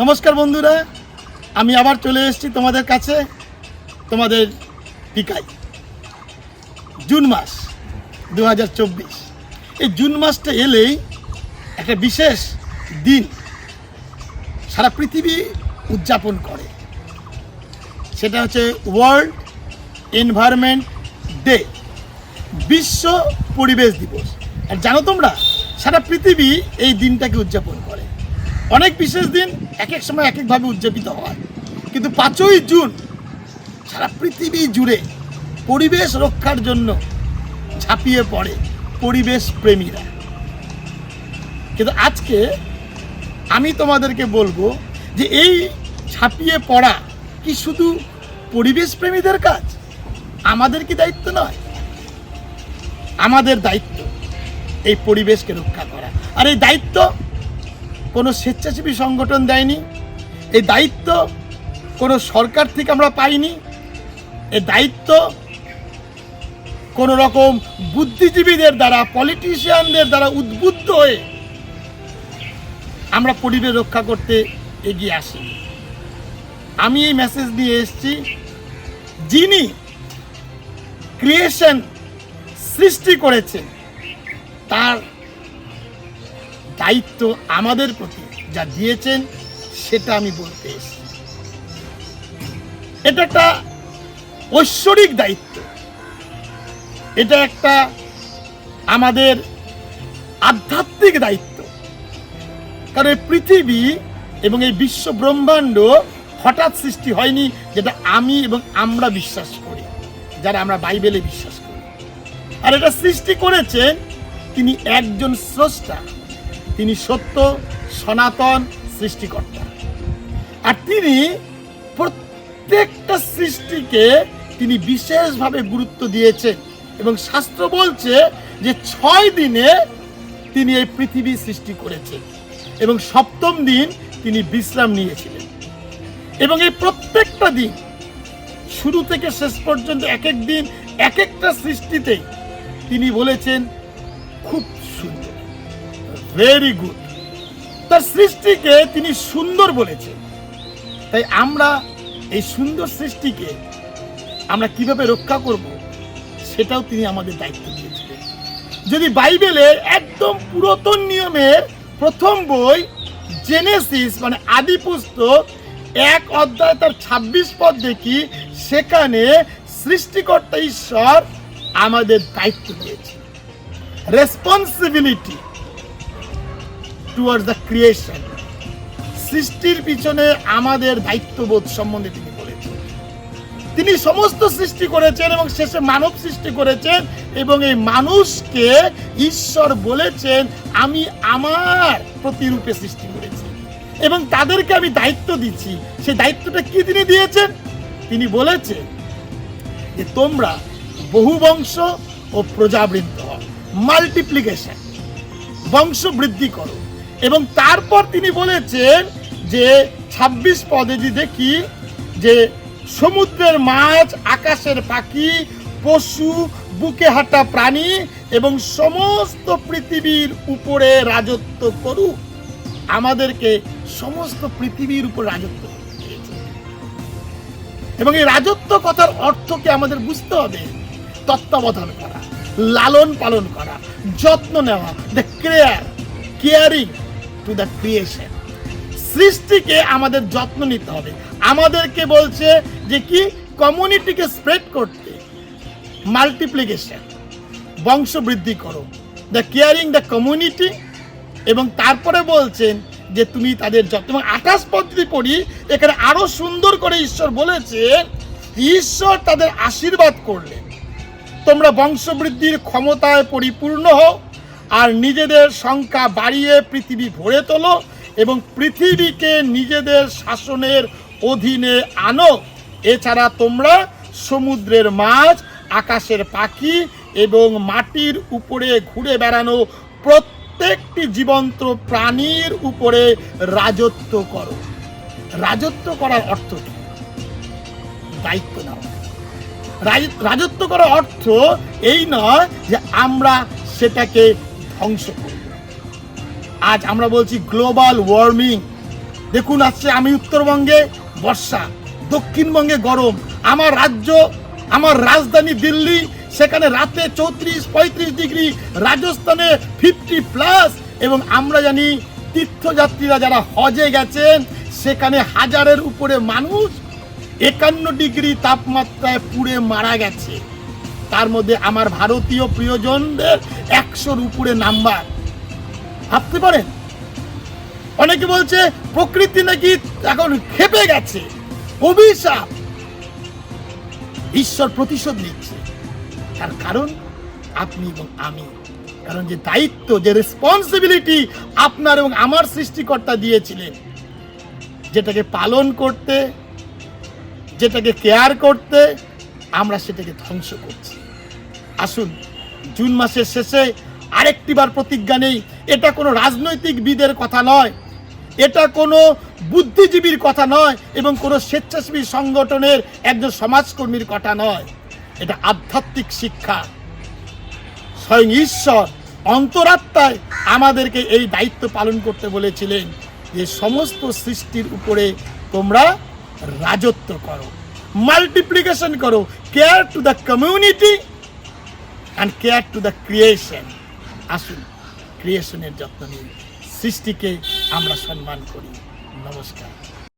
নমস্কার বন্ধুরা, আমি আবার চলে এসেছি তোমাদের কাছে। তোমাদের টিকাই জুন মাস 2024। এই জুন মাসটা এলেই একটা বিশেষ দিন সারা পৃথিবী উদযাপন করে, সেটা হচ্ছে ওয়ার্ল্ড এনভায়রনমেন্ট ডে, বিশ্ব পরিবেশ দিবস। আর জানো তোমরা, সারা পৃথিবী এই দিনটাকে উদযাপন করে। অনেক বিশেষ দিন এক এক সময় এক একভাবে উদযাপিত হয়, কিন্তু 5ই জুন সারা পৃথিবী জুড়ে পরিবেশ রক্ষার জন্য ঝাঁপিয়ে পড়ে পরিবেশ প্রেমীরা। কিন্তু আজকে আমি তোমাদেরকে বলবো যে এই ঝাঁপিয়ে পড়া কি শুধু পরিবেশ প্রেমীদের কাজ? আমাদের কি দায়িত্ব নয়? আমাদের দায়িত্ব এই পরিবেশকে রক্ষা করা। আর এই দায়িত্ব কোনো স্বেচ্ছাসেবী সংগঠন দেয়নি, এই দায়িত্ব কোনো সরকার থেকে আমরা পাইনি, এই দায়িত্ব কোনো রকম বুদ্ধিজীবীদের দ্বারা, পলিটিশিয়ানদের দ্বারা উদ্বুদ্ধ হয়ে আমরা পরিবেশ রক্ষা করতে এগিয়ে আসি। আমি এই মেসেজ নিয়ে এসেছি, যিনি ক্রিয়েশন সৃষ্টি করেছেন তার দায়িত্ব আমাদের প্রতি যা দিয়েছেন সেটা আমি বলতে এসেছি। এটা একটা ঐশ্বরিক দায়িত্ব, এটা একটা আমাদের আধ্যাত্মিক দায়িত্ব। কারণ পৃথিবী এবং এই বিশ্ব ব্রহ্মাণ্ড হঠাৎ সৃষ্টি হয়নি, যেটা আমি এবং আমরা বিশ্বাস করি, যারা আমরা বাইবেলে বিশ্বাস করি। আর এটা সৃষ্টি করেছেন তিনি একজন স্রষ্টা, তিনি সত্য সনাতন সৃষ্টিকর্তা। আর তিনি প্রত্যেকটা সৃষ্টিকে তিনি বিশেষভাবে গুরুত্ব দিয়েছেন, এবং শাস্ত্র বলছে যে 6 দিনে তিনি এই পৃথিবী সৃষ্টি করেছেন এবং 7ম দিন তিনি বিশ্রাম নিয়েছিলেন। এবং এই প্রত্যেকটা দিন শুরু থেকে শেষ পর্যন্ত এক এক দিন এক একটা সৃষ্টিতে তিনি বলেছেন খুব সুন্দর, ভেরি গুড। তার সৃষ্টিকে তিনি সুন্দর বলেছেন। তাই আমরা এই সুন্দর সৃষ্টিকে আমরা কিভাবে রক্ষা করব সেটাও তিনি আমাদের দায়িত্ব দিয়েছিলেন। যদি বাইবেলের একদম পুরাতন নিয়মের প্রথম বই জেনেসিস মানে আদি পুস্তক 1 অধ্যায় তার 26 পদ দেখি, সেখানে সৃষ্টিকর্তা ঈশ্বর আমাদের দায়িত্ব দিয়েছে, রেসপন্সিবিলিটি টুয়ার্ডস দ্য ক্রিয়েশন। সৃষ্টির পিছনে আমাদের দায়িত্ববোধ সম্বন্ধে তিনি বলেছেন। তিনি সমস্ত সৃষ্টি করেছেন এবং শেষে মানব সৃষ্টি করেছেন, এবং এই মানুষকে ঈশ্বর বলেছেন আমি আমার প্রতিরূপে সৃষ্টি করেছি এবং তাদেরকে আমি দায়িত্ব দিচ্ছি। সেই দায়িত্বটা কি তিনি দিয়েছেন? তিনি বলেছেন যে তোমরা বহু বংশ ও প্রজাবৃদ্ধ হও, মাল্টিপ্লিকেশন, বংশ বৃদ্ধি করো। এবং তারপর তিনি বলেছেন যে 26 পদে যে দেখি যে সমুদ্রের মাছ, আকাশের পাখি, পশু, বুকে হাঁটা প্রাণী এবং সমস্ত পৃথিবীর উপরে রাজত্ব করুক। আমাদেরকে সমস্ত পৃথিবীর উপর রাজত্ব দিয়েছে। এবং এই রাজত্ব কথার অর্থকে আমাদের বুঝতে হবে, তত্ত্বাবধান করা, লালন পালন করা, যত্ন নেওয়া, the caring to the creation. সৃষ্টিকে আমাদের যত্ন নিতে হবে। আমাদেরকে বলছে যে কি, কমিউনিটিকে স্প্রেড করতে, মাল্টিপ্লিকেশন, বংশ বৃদ্ধি করো, দ্য কেয়ারিং দ্য কমিউনিটি। এবং তারপরে বলছেন যে তুমি তাদের যত্ন। 28 পদ যদি পড়ি, এখানে আরো সুন্দর করে ঈশ্বর বলেছেন, ঈশ্বর তাদের আশীর্বাদ করলেন, তোমরা বংশবৃদ্ধির ক্ষমতায় পরিপূর্ণ হও আর নিজেদের সংখ্যা বাড়িয়ে পৃথিবী ভরে তোলো এবং পৃথিবীকে নিজেদের শাসনের অধীনে আনো। এছাড়া তোমরা সমুদ্রের মাছ, আকাশের পাখি এবং মাটির উপরে ঘুরে বেড়ানো প্রত্যেকটি জীবন্ত প্রাণীর উপরে রাজত্ব করো। রাজত্ব করার অর্থ কি? দায়িত্ব নেওয়া। রাজত্ব করার অর্থ এই নয় যে আমরা সেটাকে ধ্বংস করব। আজ আমরা বলছি গ্লোবাল ওয়ার্মিং, দেখুন আসছে, আমি উত্তরবঙ্গে বর্ষা, দক্ষিণবঙ্গে গরম, আমার রাজ্য, আমার রাজধানী দিল্লি, সেখানে রাতে 34-35 ডিগ্রি, রাজস্থানে 50+, এবং আমরা জানি তীর্থযাত্রীরা যারা হজে গেছেন সেখানে 1000-এর উপরে মানুষ 51 ডিগ্রি তাপমাত্রায় পুড়ে মারা গেছে। তার মধ্যে আমার ভারতীয় প্রিয়জনদের 100-র উপরে নাম্বার। ভাবতে পারেন? অনেকে বলছে প্রকৃতি নাকি এখন ক্ষেপে গেছে, অভিশাপ। ঈশ্বর প্রতিশোধ নিচ্ছে। তার কারণ আপনি এবং আমি। কারণ যে দায়িত্ব, যে রেসপন্সিবিলিটি আপনার এবং আমার সৃষ্টিকর্তা দিয়েছিলেন, যেটাকে পালন করতে, যেটাকে কেয়ার করতে, আমরা সেটাকে ধ্বংস করছি। আসুন, জুন মাসের শেষে আরেকটি বার প্রতিজ্ঞা নেই। এটা কোনো রাজনৈতিকবিদের কথা নয়, এটা কোনো বুদ্ধিজীবীর কথা নয়, এবং কোনো স্বেচ্ছাসেবী সংগঠনের একজন সমাজকর্মীর কথা নয়। এটা আধ্যাত্মিক শিক্ষা। স্বয়ং ঈশ্বর অন্তরাত্মায় আমাদেরকে এই দায়িত্ব পালন করতে বলেছিলেন যে সমস্ত সৃষ্টির উপরে তোমরা রাজত্ব করো, মাল্টিপ্লিকেশন করো, care to the community and care to the creation. আসুন, ক্রিয়েশনের যত্ন নিই, সৃষ্টিকে আমরা সম্মান করি। নমস্কার।